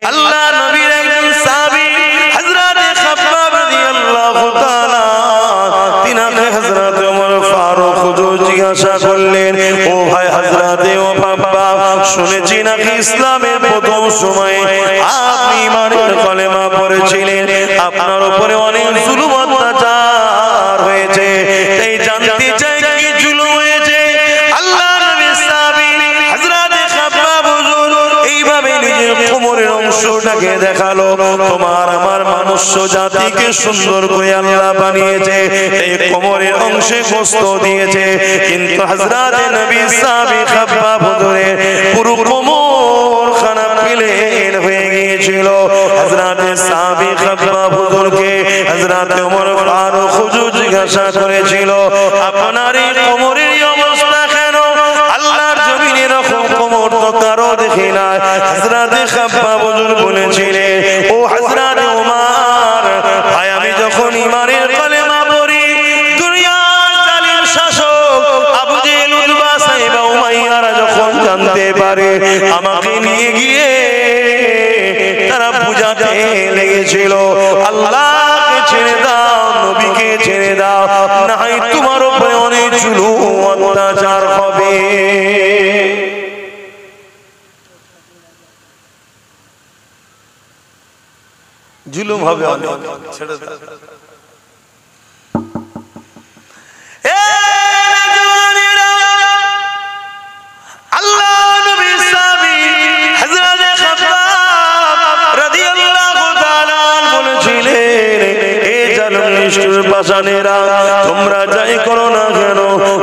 আল্লাহ নবীর একজন সাহাবী হযরত খাব্বাব রাদিয়াল্লাহু তাআলা তিনাকে হযরত ওমর ফারুক হুজুর জিজ্ঞাসা করলেন, ও ভাই হযরত ও বাবা, শুনেছি নাকি ইসলামের প্রথম সময়ে আপনি ইমানের কলেমা পড়েছিলেন, আপনার উপরে অনেক জুলুম অত্যাচার হয়েছে, তাই জানতে চাই কি জুলুম হয়েছে? আল্লাহ নবীর সাহাবী হযরত খাব্বাব হুজুর এইভাবে নিজের কোমরের অংশটাকে দেখালো, তোমার আমার মনুষ্য জাতিকে সুন্দর করে আল্লাহ বানিয়েছে, এই কোমরের অংশে গোশত দিয়েছে, কিন্তু হযরত নবী সাহাবী খাব্বাব হুজুরের পুরো কোমর খানা প্লেন হয়ে গিয়েছিল। হযরত সাহাবী খাব্বাব হুজুরকে হযরত ওমর ফারুক হুজুর জিজ্ঞাসা করেছিল, আপনার এই কোমরের অবস্থা কেন? আল্লাহর জমিনে এরকম কোমর তো কারো দেখি না। হযরত খাব্বাব হুজুর বলেছিলেন, ও হযরত ওমর ভাই, আমি যখন ইমানের কলেমা পড়ি, দুনিয়ার জালিম শাসক আবু জেহেল, উতবা, সাইবা, উমাইয়ারা যখন জানতে পারে, আমাকে নিয়ে গিয়ে তারা বুঝাতে লেগেছিল, আল্লাহকে ছেড়ে দাও, নবীকে ছেড়ে দাও, না হয় তোমার উপরে অনেক জুলুম অত্যাচার হবে। জুলুম হবে অনেক, ছেড়ে দাও। আল্লাহ নবী সাহাবী হযরত খাব্বাব রাদিয়াল্লাহু তাআলা বলেছিলেন, এ জালিম নিষ্ঠুর পাষাণেরা, তোমরা যাই করো না কেন,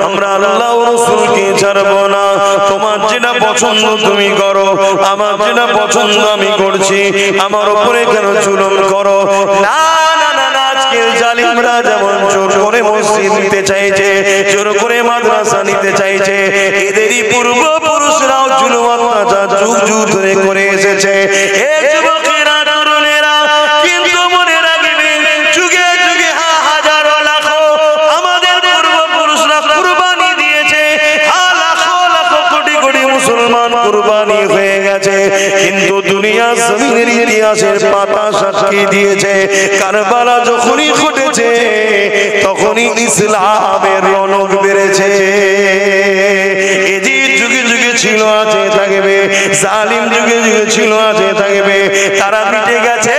আমরা আল্লাহ ও রাসূলকে ছাড়ব না। তোমার যেটা পছন্দ তুমি করো, আমার যেটা পছন্দ আমি করছি, আমার উপরে কেন জুলুম করো? না না না, আজকের জালিমরা যেমন জোর করে মসজিদ নিতে চাইছে, জোর করে মাদ্রাসা নিতে চাইছে, এদেরই পূর্বপুরুষরাও জুলুম অত্যাচার যুগ যুগ ধরে করে এসেছে। এ যুবকেরা, তরুণেরা, কিন্তু মনে রাখবেন, যুগে যুগে হাজারো লাখো আমাদের পূর্বপুরুষরা কুরবানি দিয়েছে, লাখো লাখো কোটি কোটি মুসলমান কুরবানি হয়ে গেছে, কিন্তু দুনিয়া জমিনের ইতিহাসের পাতা সাক্ষী দিয়েছে, কারবালা যখনই ঘটেছে তখনই ইসলামের রৌনক বেড়েছে। এই যে যুগে যুগে ছিল, আছে, থাকবে, জালিম যুগে যুগে ছিল, আছে, থাকবে, তারা মিটে গেছে,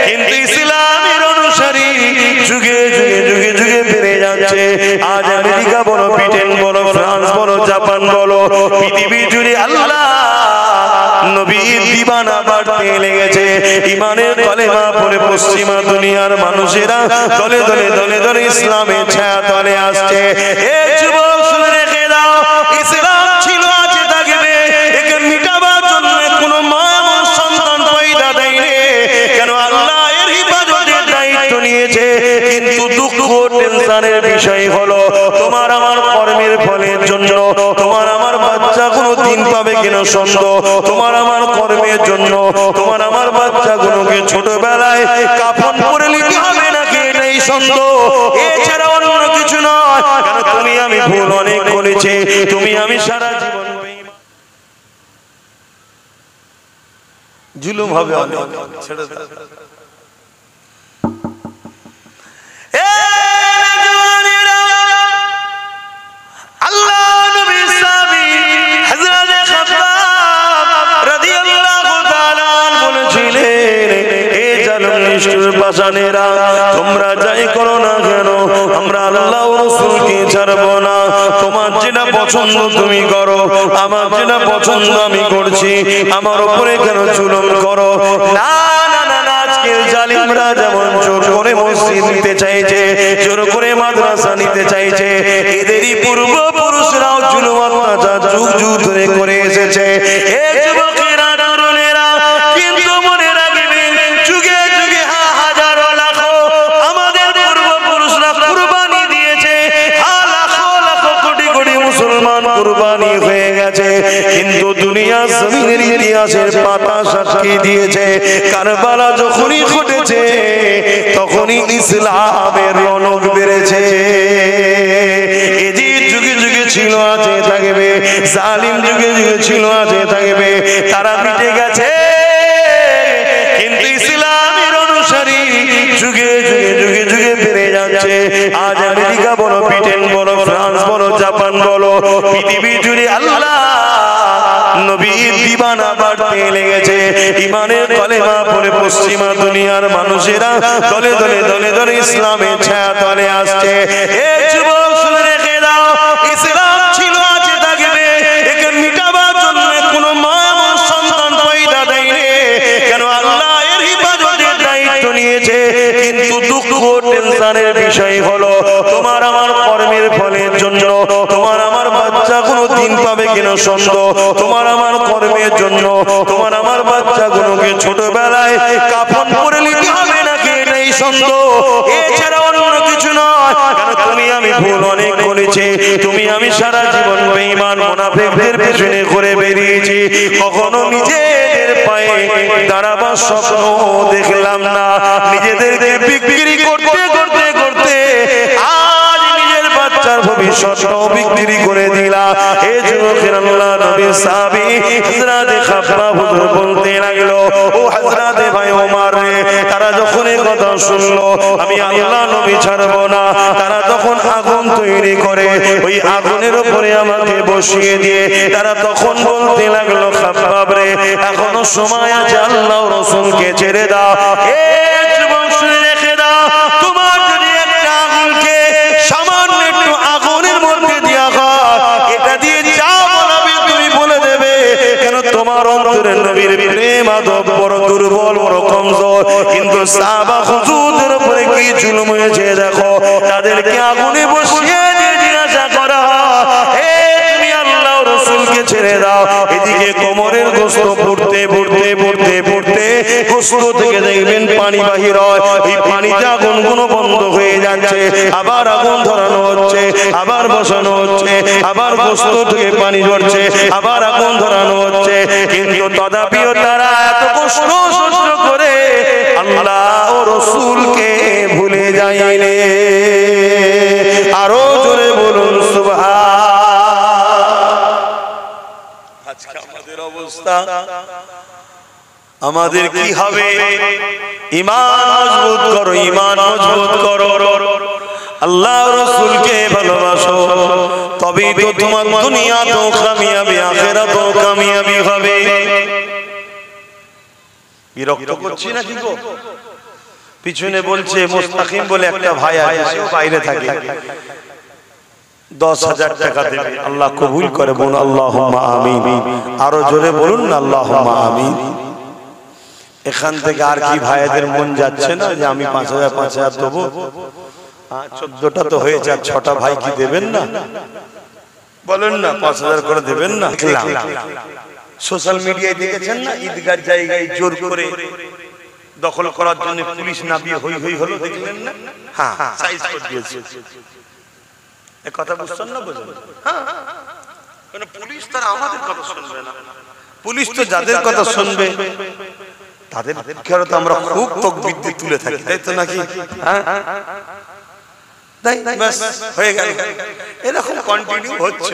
কিন্তু ইসলামের অনুসারী যুগে যুগে যুগে যুগে বেড়ে যাচ্ছে। আজ আমেরিকা বলো, ব্রিটেন বলো, ফ্রান্স বলো, জাপান বলো, পৃথিবী জুড়ে আল্লাহ নবীর দিবানা বাড়তে লেগেছে। ইমানের কলেমা পড়ে পশ্চিমা দুনিয়ার মানুষেরা দলে দলে দলে দলে ইসলামের ছায়া তলে আসছে। এ যুবক, শুনে রেখে দাও, ইসলাম ছিল, আছে, থাকবে, একে মিটাবার জন্য কোনো মা সন্তান পয়দা দেয়নি, কেন আল্লাহ এর হিফাজতের দায়িত্ব নিয়েছে। কিন্তু দুঃখ টেনশনের বিষয় হলো, তোমার আমার কর্মের ফলের জন্য তোমার আমার বাচ্চা কোনো দিন পাবে কিনা সন্দেহ, তোমার আমার কর্মের জন্য তোমার আমার বাচ্চাগুলোকে ছোটবেলায় কাফন পরে নিতে হবে নাকি, এটাই সন্দেহ, এছাড়া অন্য কিছু নয়। কারণ তুমি আমি ভুল অনেক করেছি, তুমি আমি সারা জীবন জুলুম হবে অনেক, ছেড়ে দাও। আল্লাহ নবী সাহাবী হযরত খাব্বাব রাদিয়াল্লাহু তাআলা বলেছিলেন, এ জালিম নিষ্ঠুর পাষাণেরা, তোমরা যাই করো না কেন, আমরা আল্লাহ ও রাসূলকে ছাড়ব না। তোমার যেটা পছন্দ তুমি করো, আমার যেটা পছন্দ আমি করছি, আমার উপরে কেন জুলুম করো? না না না, আজকের জালিমরা যেমন জোর করে মসজিদ নিতে চাইছে, জোর করে মাদ্রাসা নিতে চাইছে, এদেরই পূর্বপুরুষরাও জুলুম অত্যাচার যুগ যুগ ধরে করে এসেছে। এ যুবকেরা, তরুণেরা, কিন্তু মনে রাখবেন, যুগে যুগে হাজারো লাখো আমাদের পূর্বপুরুষরা কুরবানি দিয়েছে, লাখো লাখো কোটি কোটি মুসলমান কুরবানি হয়ে গেছে, কিন্তু দুনিয়া জমিনের ইতিহাসের পাতা সাক্ষী দিয়েছে, কারবালা যখনই ঘটেছে তখনই ইসলামের রৌনক বেড়েছে। এই যে যুগে যুগে ছিল, আছে, থাকবে, জালিম যুগে যুগে ছিল, আছে, থাকবে, তারা মিটে গেছে। পৃথিবী জুড়ে আল্লাহ নবীর দিবানা বাড়তে লেগেছে। ইমানের কলেমা পড়ে পশ্চিমা দুনিয়ার মানুষেরা দলে দলে দলে দলে ইসলামের ছায়া তলে আসছে। এই যুবক শুনে রেখে দাও, ইসলাম ছিল, আছে, থাকবে। একে মিটাবার জন্য কোনো মা এবং সন্তান পয়দা দেয়নি। কেন? আল্লাহ এর হিফাজতের দায়িত্ব নিয়েছে। কিন্তু দুঃখ টেনশনের বিষয় হলো তোমার আমার কর্মের ফলের জন্য তোমার আমার বাচ্চা কোনো দিন পাবে কিনা সন্দেহ। তোমার আমার কর্মের জন্য তোমার আমার বাচ্চাগুলোকে ছোটবেলায় কাফন পরে নিতে হবে নাকি এটাই সন্দেহ, এছাড়া অন্য কিছু নয়। কারণ তুমি আমি ভুল অনেক করেছি, তুমি আমি সারা জীবন বেঈমান মুনাফিকদের পেছনে ঘুরে বেরিয়েছি, কখনো নিজেদের পায়ে দাঁড়াবার স্বপ্ন দেখলাম না। নিজেদেরকে বিক্রি করতে করতে করতে আজ নিজের বাচ্চার ভবিষ্যৎটাও বিক্রি করে দিলা। এই যুবকের আল্লাহ নবী সাহাবী হযরত খাব্বাব হুজুর বলতে লাগলো, ও হযরত ভাই ওমর রে, তারা যখন এই কথা শুনলো আমি আল্লাহ নবী ছাড়বো না, তারা তখন আগুন তৈরি করে ওই আগুনের উপরে আমাকে বসিয়ে দিয়ে তারা তখন বলতে লাগলো, খাব্বাব রে, এখনো সময় আছে, আল্লাহ রাসূলকে ছেড়ে দাও। এই যুবক শুনে রেখে দাও, তোমার যদি একটা আগুনকে সামান্য একটু আগুনের মধ্যে দেওয়া হয়, এটা দিয়ে যা বলাবে তুমি বলে দেবে। কেন? তোমার অন্তরে নবীর প্রেম আদব বড় দুর্বল, বড় কমজোর। কিন্তু সাহাবা হুজুরদের উপরে কি জুলুম হয়েছে দেখো, তাদেরকে আগুনে বসিয়ে দিয়ে জিজ্ঞাসা করা, হে তুমি আল্লাহ রাসূলকে ছেড়ে দাও। এদিকে কোমরের গোশত পড়তে পড়তে পড়তে পড়তে গোশত থেকে দেখবেন পানি বাহির হয়, এই পানিতে আগুনগুলো বন্ধ হয়ে যাচ্ছে, আবার আগুন ধরানো হচ্ছে, আবার বসানো হচ্ছে, আবার গোশত থেকে পানি ঝরছে, আবার আগুন ধরানো হচ্ছে। কিন্তু তথাপিও তারা এত কষ্ট সহ্য করে আল্লাহ ও রাসূলকে ভুলে যায়নি। আরো জোরে বলুন সুবহান। আজকে আমাদের অবস্থা, আমাদের কি হবে? ঈমান মজবুত করো, ঈমান মজবুত করো, আল্লাহ রাসূলকে ভালোবাসো, তবেই তো তোমার দুনিয়াতেও কামিয়াবি, আখিরাতেও কামিয়াবি হবে। বিরক্ত করছি না কি গো? পিছনে বলছে মুস্তাকিম বলে একটা ভাই আছে, বাইরে থাকে, 10,000 টাকা দেবে, আল্লাহ কবুল করে, বলুন আল্লাহুম্মা আমিন। আরো জোরে বলুন না আল্লাহুম্মা আমিন। এখান থেকে আর কি ভাইদের মন যাচ্ছে না যে আমি 5,000 দেবো? 14টা তো হয়েছে, আর 6টা ভাই কি দেবেন না? বলেন না 5,000 করে দেবেন না? সোশ্যাল মিডিয়ায় দেখেছেন না, ঈদগার জায়গায় জোর করে দখল করার জন্য পুলিশ নামিয়ে হই হই হলো, দেখলেন না? হ্যাঁ, সাইজ করে দিয়েছে। এই কথা বুঝছেন না? বুঝুন। হ্যাঁ, মানে পুলিশ তারা আমাদের কথা শুনবে না, পুলিশ তো যাদের কথা শুনবে তাদের খেয়ালত আমরা খুব তাকবীর দিয়ে তুলে থাকি, তাই তো নাকি? হ্যাঁ, তাই বাস হয়ে গেল, এরকম কন্টিনিউ হচ্ছে।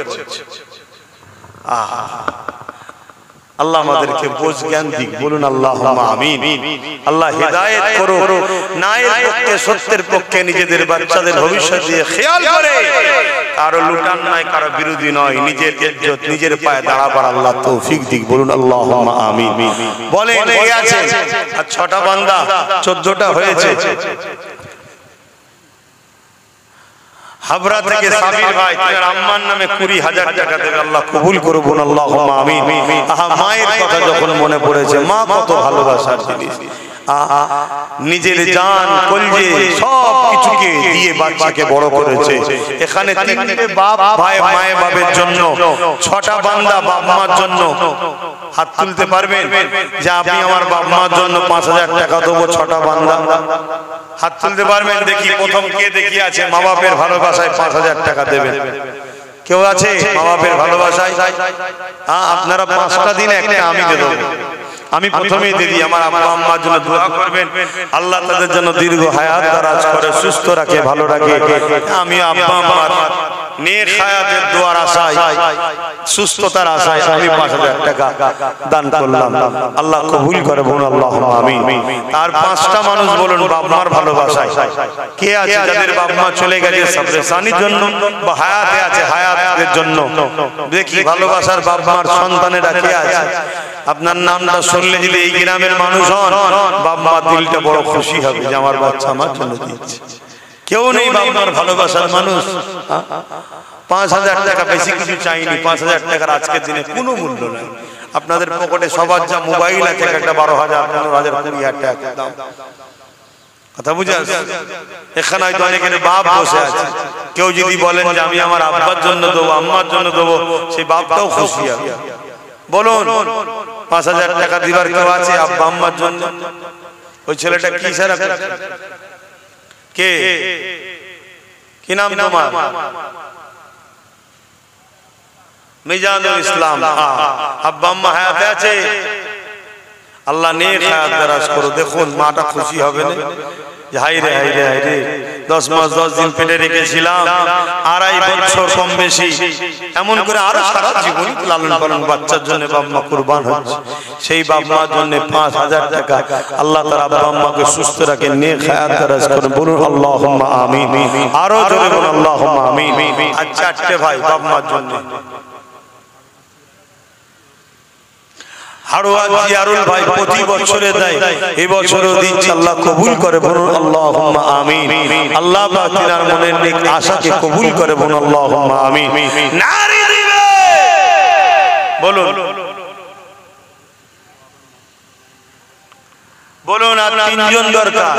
আহা, আল্লাহ আমাদেরকে বোঝ জ্ঞান দিক, বলুন আল্লাহুম্মা আমিন। আল্লাহ হেদায়েত করো, ন্যায়ের পক্ষে সত্যের পক্ষে নিজেদের বাচ্চাদের ভবিষ্যৎ দিয়ে খেয়াল করে, কারো লুটান নয়, কারো বিরোধী নয়, নিজের ইজ্জত নিজের পায়ে দাঁড়াবার আল্লাহ তৌফিক দিক, বলুন আল্লাহুম্মা আমিন। বলেন এই আছে আর 6টা বান্দা, 14টা হয়েছে। হাবরা থেকে সাবির ভাই, তোমার আম্মার নামে 20,000 টাকা দেবে, আল্লাহ কবুল করুন, বলুন আল্লাহুম্মা আমিন। আহা, মায়ের কথা যখন মনে পড়েছে, মা কত ভালোবাসার জিনিস, নিজের জান কলজে সব কিছুকে দিয়ে বাচ্চাকে বড় করেছে। এখানে 3টে বাপ ভাই মায়ের বাবার জন্য, 6টা বান্দা বাপ মার জন্য হাত তুলতে পারবেন যে আপনি আমার বাপ মার জন্য 5,000 টাকা দেবো? 6টা বান্দা হাত তুলতে পারবেন? দেখি প্রথম কে দেখি আছে মা বাপের ভালোবাসায় 5,000 টাকা দেবেন? কেউ আছে মা বাপের ভালোবাসায়? আপনারা 5টা দিন একটা আমি দেবো, আমি প্রথমেই দিদি আমার আব্বা আম্মার জন্য দোয়া করবেন, আল্লাহ তাদের জন্য দীর্ঘ হায়াত দারাজ করে, সুস্থ রাখে, ভালো রাখে। আমি আব্বা আম্মার নেক হায়াতের দোয়ার আশায়, সুস্থতার আশায় আমি 5000 টাকা দান করলাম। আল্লাহ কবুল করে, বলুন আল্লাহুম্মা আমিন। আর 5টা মানুষ বলুন বাপ মার ভালোবাসায় কে আছে যাদের বাপ মা চলে গেছে সাবরেসানির জন্য বা হায়াতে আছে হায়াতের জন্য, দেখি ভালোবাসার বাপ মার সন্তানেরা কে আছে। আপনার নামটা শুনলে যদি এই গ্রামের মানুষ হন, বাপ মা দিলটা বড় খুশি হবে যে আমার বাচ্চা আমার জন্য দিচ্ছে। কেউ নেই বাপ মার ভালোবাসার মানুষ। 5000 টাকা বেশি কিছু চাইনি, 5000 টাকার আজকের দিনে কোনো মূল্য নাই। আপনাদের পকেটে সবার যা মোবাইল আছে, একটা 12,000 15,000 20,000 টাকা দাম, কথা বুঝে আসছে। এখানে হয়তো অনেকের বাপ বসে আছে, কেউ যদি বলেন যে আমি আমার আব্বার জন্য দেবো, আম্মার জন্য দেবো, সেই বাপটাও খুশি হবে। বলুন 5000 টাকা দিবার কেউ আছে আব্বা আম্মার জন্য? ওই ছেলেটা কি স্যার কে, কি নাম তোমার? মিজানুল ইসলাম। আব্বা আম্মা হায়াতে আছে, আল্লাহ নেক হায়াত দারাজ করো। দেখুন মাটা খুশি হবে না, হাই রে হাই রে হাই রে, 10 মাস 10 দিন পেটে রেখেছিলাম, 2.5 বছর কম বেশি, এমন করে আরো সারা জীবন লালন পালন বাচ্চার জন্য বাপ মা কুরবান হচ্ছে। সেই বাপ মার জন্য 5000 টাকা আল্লাহ তাআলা বাপ মাকে সুস্থ রাখে, নেক হায়াত দারাজ করে, বলুন আল্লাহুম্মা আমিন। আরো জোরে বলুন আল্লাহুম্মা আমিন। আর 4টে ভাই বাপ মার জন্য, হাড়োয়া জিয়ারুল ভাই প্রতি বছরে দেয়, এই বছরও দিচ্ছে, আল্লাহ কবুল করে, বলুন আল্লাহুম্মা আমিন। আল্লাহ পাক তিনার মনের নেক আশাকে কবুল করে, বলুন আল্লাহুম্মা আমিন। নারী দিবে বলুন, বলুন। আর 3জন দরকার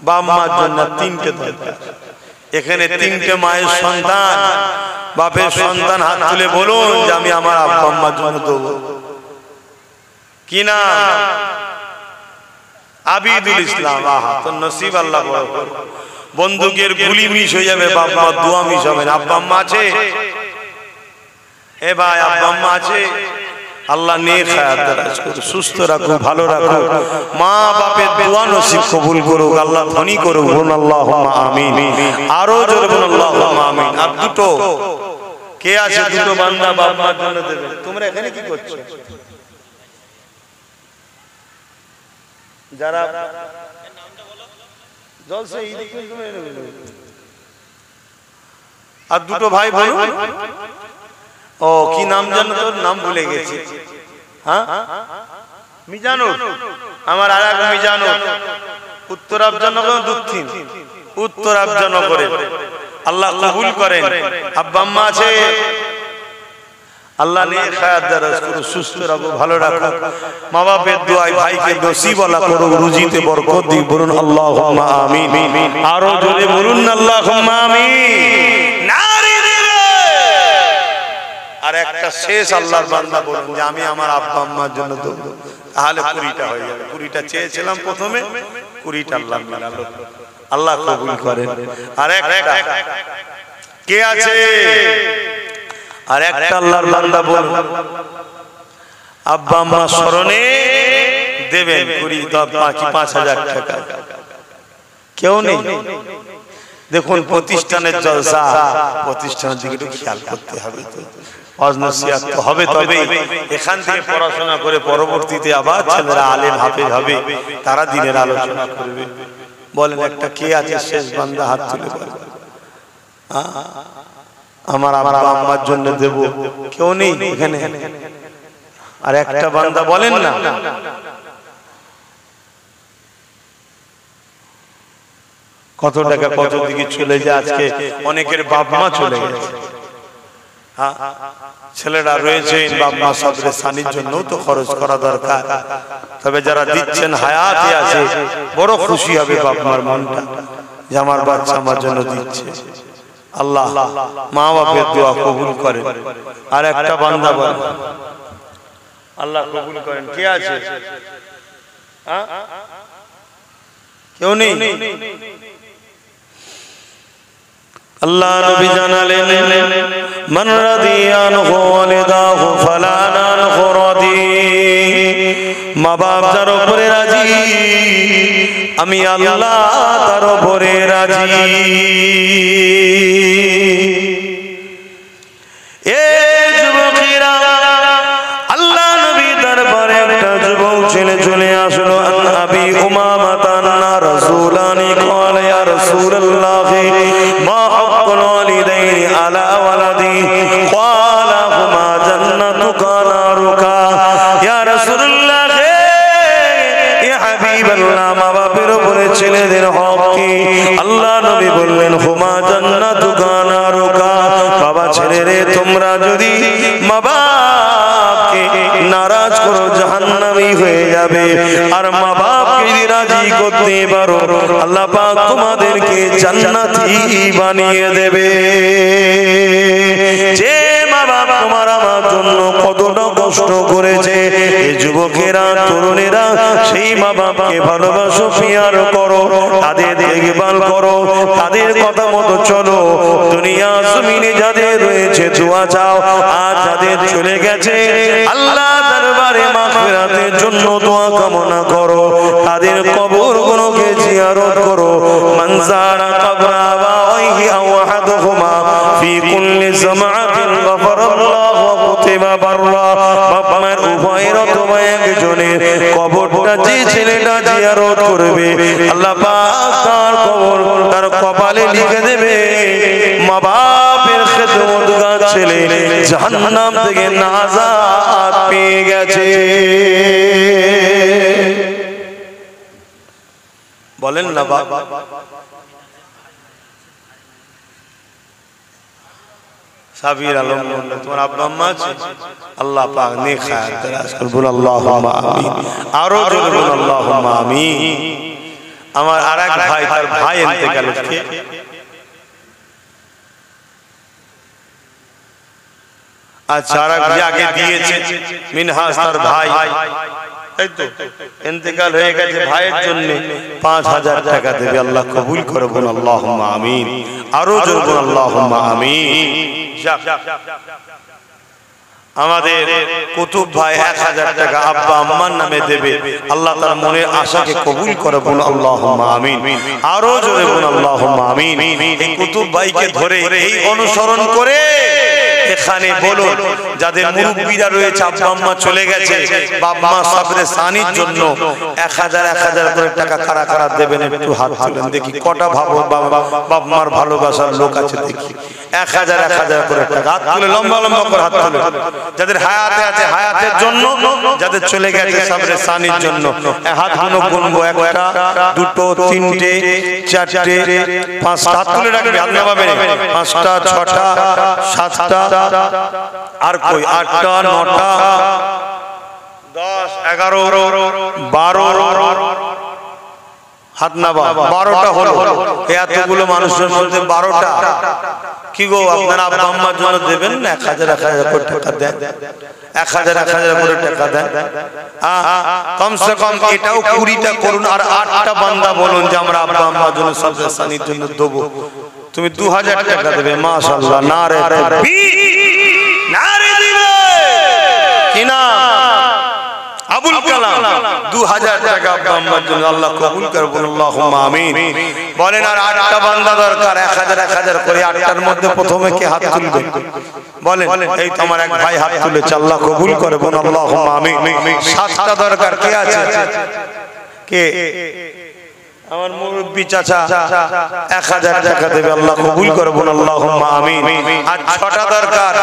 বাপ মার জন্য, 3টে দরকার। এখানে 3টে মায়ের সন্তান, বাপের সন্তান, হাত তুলে বলুন যে আমি আমার আব্বা আম্মার জন্য দেবো। কি নাম? আবিদুল ইসলাম। আহা, তো নসিব আল্লাহ বড় করে। বন্দুকের গুলি মিস হয়ে যাবে, বাপ মা দোয়া মিস হবে না। আব্বা আম্মা আছে? এ ভাই আব্বা আম্মা আছে? আল্লাহ নেক হায়াত দারাজ করুক, সুস্থ রাখুক, ভালো রাখুক, মা বাপের দোয়া নসিব কবুল করুক, আল্লাহ ধনী করুক, বলুন আল্লাহুম্মা আমিন। আরো জোরে বলুন আল্লাহুম্মা আমিন। আর 2টো কে আছে? 2টো বান্দা বাপ মার জন্য দেবে। তোমরা এখানে কি করছো? যারা জলসা ঈদ আর 2টো ভাই বলুন। ও কি নাম জানো? তোর নাম ভুলে গেছি। হ্যাঁ, মিজানুর। আমার আর এক মিজানুর, উত্তর আফজানগর, দক্ষিণ উত্তর আফজানগরে। আল্লাহ কবুল করেন। আব্বা আম্মা আছে? আল্লাহ নেক হায়াত দারাজ করুক, সুস্থ রাখো, ভালো রাখো। মা বাপের দোয়ায় ভাইকে নসিবওয়ালা করুক, রুজিতে বরকত দিক, বলুন আল্লাহুম্মা আমিন। আরো জোরে বলুন আল্লাহুম্মা আমিন। নারী দিবে। আর একটা শেষ আল্লাহর বান্দা বলুন যে আমি আমার আব্বা আম্মার জন্য দেব, তাহলে 20টা হয়ে যাবে। 20টা চেয়েছিলাম প্রথমে, 20টা আল্লাহ মিলালো। আল্লাহ কবুল করেন। আর একটা কে আছে? আর একটা আল্লাহর বান্দা বলুন আব্বা আম্মা স্মরণে দেবেন 5000 টাকা। কেউ নেই? দেখুন প্রতিষ্ঠানের জলসা, প্রতিষ্ঠানের দিকে একটু খেয়াল করতে হবে। তো ওয়াজ-নসিহত তো হবে, তবে এখান থেকে পড়াশোনা করে পরবর্তীতে আবার ছেলেরা আলেম হাফেজ হবে, তারা দিনের আলোচনা করবে। বলেন একটা কে আছে? শেষ বান্দা হাত তুলে বলেন আমার আব্বা আম্মার জন্য দেব। কেউ নেই এখানে? আর একটা বান্দা বলেন না। কত টাকা কত দিকে চলে যায়। আজকে অনেকের বাপ মা চলে গেছে, ছেলেরা রয়েছেন, বাপ মা সদরে সানির জন্য তো খরচ করা দরকার। তবে যারা দিচ্ছেন হায়াতে আছে, বড় খুশি হবে বাপ মার মনটা যে আমার বাচ্চা আমার জন্য দিচ্ছে। আল্লাহ মা বাপের দোয়া কবুল করেন। আর একটা বান্দা বলেন আল্লাহ কবুল করেন। কে আছে? কেউ নেই? আল্লাহ নবী জানালেন মান রাদিয়ানহু ওয়ালিদাহু ফালানানহু রাদি, মা বাপ যার উপরে রাজি আমি আল্লাহ তার উপরে রাজি। এ যুবকেরা, আল্লাহ নবী দরবারে একটা যুবক ছেলে চলে আসলো। আবি উমামা তান্না রাসূলানি ক্বালা ইয়া রাসূলুল্লাহ মা হাক্কুল ওয়ালিদাইনি আলা ওয়ালাদি ক্বালা হুমা জান্নাতুকা নারুকা। ইয়া রাসূলুল্লাহ, ইয়া হাবিবাল্লাহ, মা বাপের উপরে ছেলেদের হক কি? আল্লাহ নবী বললেন হুমা জান্নাতুকা নারুকা, বাবা ছেলেরে তোমরা যদি মা বাপকে নারাজ করো জাহান্নামী হয়ে যাবে, আর মা বাপকে যদি রাজি করতে পারো আল্লাহ পাক তোমাদেরকে জান্নাতি বানিয়ে দেবে। যে মা বাপ তোমার আমার জন্য কতটা কষ্ট করেছে, এই যুবকেরা তরুণেরা সেই মা বাপকে ভালোবাসো, পিয়ার করো, তাদের দেখভাল করো, তাদের কথা মতো চলো। দুনিয়া জমিনে যাদের রয়েছে দোয়া চাও, আর যাদের চলে গেছে আল্লাহ দরবারে মাগফিরাতের জন্য দোয়া কামনা করো, তাদের কবরগুলোকে জিয়ারত করো। মান যারা কবরা আবাইহি আও আহাদুহুমা ফি কুল্লি জামাআতিন গফারাল্লাহু ওয়া কুতিবা বাররা, বাপ মায়ের উভয়ের অথবা একজনের কবরটা যে ছেলেটা জিয়ারত করবে আল্লাহ পাক তার কবর তার কপালে লিখে দেবে মা বাপের খেদমতগার ছেলে জাহান্নাম থেকে নাজাত পেয়ে গেছে। বলেন না বাবা। সাবির আলম, তোমার আব্বা আম্মা আছে? আল্লাহ পাক নেক হায়াত দারাজ করুন, বল আল্লাহুম্মা আমিন। আরো জোরে বল আল্লাহুম্মা আমিন। আমার আরেক ভাই, তার ভাই ইন্তেকাল হয়েছে। আচ্ছা, আরেক যে আগে দিয়েছে মিনহাজ, তার ভাই তাই তো ইন্তেকাল হয়ে গেছে, ভাইয়ের জন্য 5000 টাকা দেবে। আল্লাহ কবুল করে, বল আল্লাহুম্মা আমিন। আরো জোরে বল আল্লাহুম্মা আমিন। আমাদের কুতুব ভাই 1000 টাকা আব্বা আম্মার নামে দেবে। আল্লাহ তার মনের আশাকে কবুল করে, বল আল্লাহুম্মা আমিন। আরো জোরে বল আল্লাহুম্মা আমিন। এই কুতুব ভাইকে ধরে এই অনুসরণ করে এখানে বলুন যাদের মুরব্বীরা রয়েছে, আব্বা আম্মা চলে গেছে, বাপ মা সাবরে সানির জন্য 1000 করে টাকা কারা কারা দেবেন একটু হাত তুলেন দেখি। কটা ভাবো বাপ মার ভালোবাসার লোক আছে দেখি। 1000 করে টাকা হাত তুলে, লম্বা লম্বা করে হাত তুলে। যাদের হায়াতে আছে হায়াতের জন্য, যাদের চলে গেছে সাবরে সানির জন্য। হাতগুলো গুনবো, 1টা 2টো 3টে 4টে 5টা হাত তুলে রাখবে, হাত নামাবে। 5টা 6টা 7টা, আর কই 8টা 9টা 10 11 12 হাত নাবা। 12টা হলো। এতগুলো মানুষের মধ্যে 12টা কি গো, আপনারা আব্বা আম্মার জন্য দেবেন না? 1000 করে টাকা দেন, 1000 করে টাকা দেন। কমসে কম এটাও 20টা করুন। আর 8টা বান্দা বলুন যে আমরা আব্বা আম্মার জন্য সাবরে সানির জন্য দেবো। তুমি 2000 টাকা দেবে। মাশাআল্লাহ, নারে তাকবীর, নারে দিবে কিনা আবুল কালাম 2000 টাকা আব্বা আম্মার জন্য। আল্লাহ কবুল করুন, আল্লাহুম্মা আমিন। বলেন আর 8টা বান্দা দরকার, 1000 করে। 8টার মধ্যে প্রথমে কে হাত তুলবে বলেন? এই তো আমার এক ভাই হাত তুলেছে, আল্লাহ কবুল করে, বল আল্লাহুম্মা আমিন। 7টা দরকার, কে আছে? কে? আমার মুরব্বি চাচা 1000 টাকা দেবে। আল্লাহ কবুল করে, বল আল্লাহুম্মা আমিন। আর 6টা দরকার,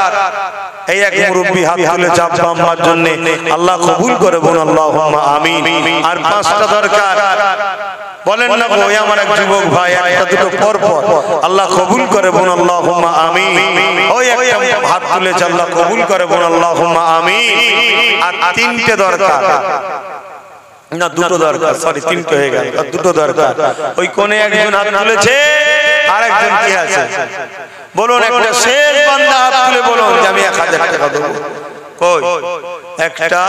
এই এক মুরব্বি হাত তুলেছে আব্বা আম্মার জন্য। আল্লাহ কবুল করে, বল আল্লাহুম্মা আমিন। আর 5টা দরকার, বলেন না গো, আমার এক যুবক ভাই 1টা 2টো পর পর। আল্লাহ কবুল করে, বল আল্লাহুম্মা আমিন। ওই একটা হাত তুলেছে, আল্লাহ কবুল করে, বল আল্লাহুম্মা আমিন। আর 3টে দরকার, না 2টো দরকার, সরি 3টে হয়ে গেল, আর 2টো দরকার। ওই কোণে একজন হাত তুলেছে, আর একজন কি আছে বলুন? একটা শেষ বান্দা হাত তুলে বলুন যে আমি 1000 টাকা দেবো। কই? 1টা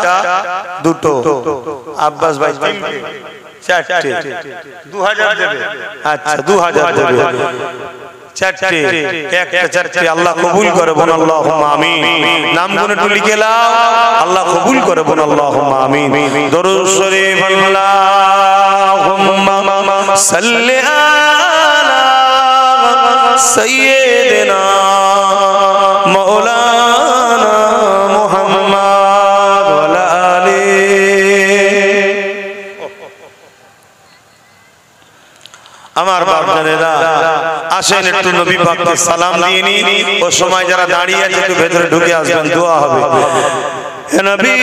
2টো, আব্বাস ভাই 3টে 4টে 2000 দেবে। আচ্ছা 2000 দেবে। চারটে একটা চারটে আল্লাহ কবুল করে বল আল্লাহুম্মা আমিন নাম গুনে একটু লিখে নাও আল্লাহ কবুল করে বল আল্লাহুম্মা আমিন দরুদ শরীফ আল্লাহুম্মা সাল্লি আলা সাইয়্যিদিনা মাওলানা মুহাম্মদ ওয়া আলা আলিহি আমার বাপজানেরা আসেন একটু নবী পাককে সালাম দিয়ে নিন ও সময় যারা দাঁড়িয়ে আছে একটু ভেতরে ঢুকে আসবেন দোয়া হবে হে নবী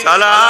সালাম